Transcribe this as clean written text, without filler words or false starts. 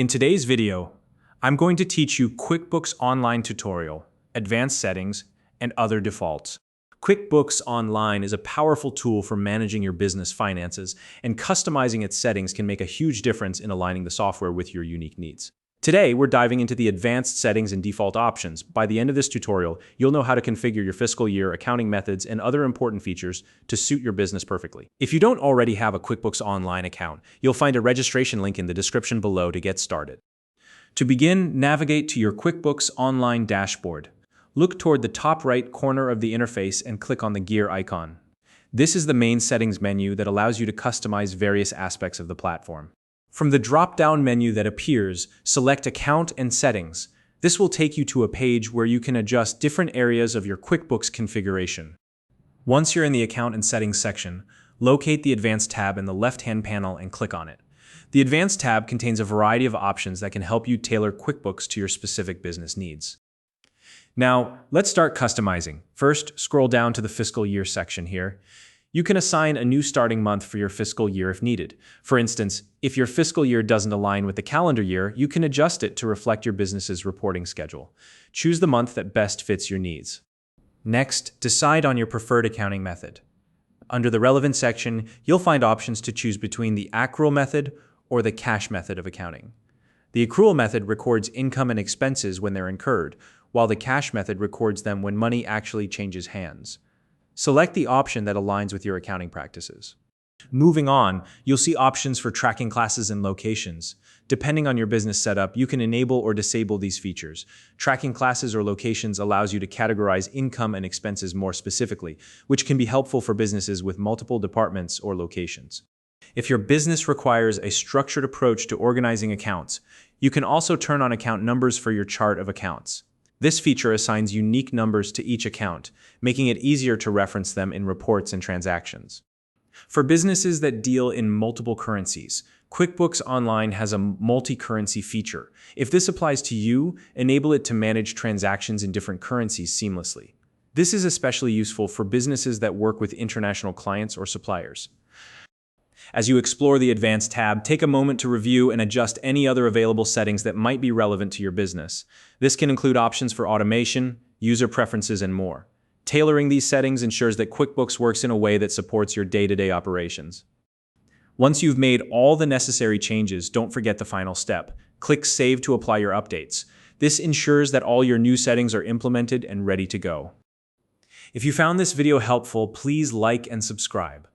In today's video, I'm going to teach you QuickBooks Online tutorial, advanced settings, and other defaults. QuickBooks Online is a powerful tool for managing your business finances, and customizing its settings can make a huge difference in aligning the software with your unique needs. Today, we're diving into the advanced settings and default options. By the end of this tutorial, you'll know how to configure your fiscal year, accounting methods, and other important features to suit your business perfectly. If you don't already have a QuickBooks Online account, you'll find a registration link in the description below to get started. To begin, navigate to your QuickBooks Online dashboard. Look toward the top right corner of the interface and click on the gear icon. This is the main settings menu that allows you to customize various aspects of the platform. From the drop-down menu that appears, select Account and Settings. This will take you to a page where you can adjust different areas of your QuickBooks configuration. Once you're in the Account and Settings section, locate the Advanced tab in the left-hand panel and click on it. The Advanced tab contains a variety of options that can help you tailor QuickBooks to your specific business needs. Now, let's start customizing. First, scroll down to the Fiscal Year section here. You can assign a new starting month for your fiscal year if needed. For instance, if your fiscal year doesn't align with the calendar year, you can adjust it to reflect your business's reporting schedule. Choose the month that best fits your needs. Next, decide on your preferred accounting method. Under the relevant section, you'll find options to choose between the accrual method or the cash method of accounting. The accrual method records income and expenses when they're incurred, while the cash method records them when money actually changes hands. Select the option that aligns with your accounting practices. Moving on, you'll see options for tracking classes and locations. Depending on your business setup, you can enable or disable these features. Tracking classes or locations allows you to categorize income and expenses more specifically, which can be helpful for businesses with multiple departments or locations. If your business requires a structured approach to organizing accounts, you can also turn on account numbers for your chart of accounts. This feature assigns unique numbers to each account, making it easier to reference them in reports and transactions. For businesses that deal in multiple currencies, QuickBooks Online has a multi-currency feature. If this applies to you, enable it to manage transactions in different currencies seamlessly. This is especially useful for businesses that work with international clients or suppliers. As you explore the Advanced tab, take a moment to review and adjust any other available settings that might be relevant to your business. This can include options for automation, user preferences, and more. Tailoring these settings ensures that QuickBooks works in a way that supports your day-to-day operations. Once you've made all the necessary changes, don't forget the final step. Click Save to apply your updates. This ensures that all your new settings are implemented and ready to go. If you found this video helpful, please like and subscribe.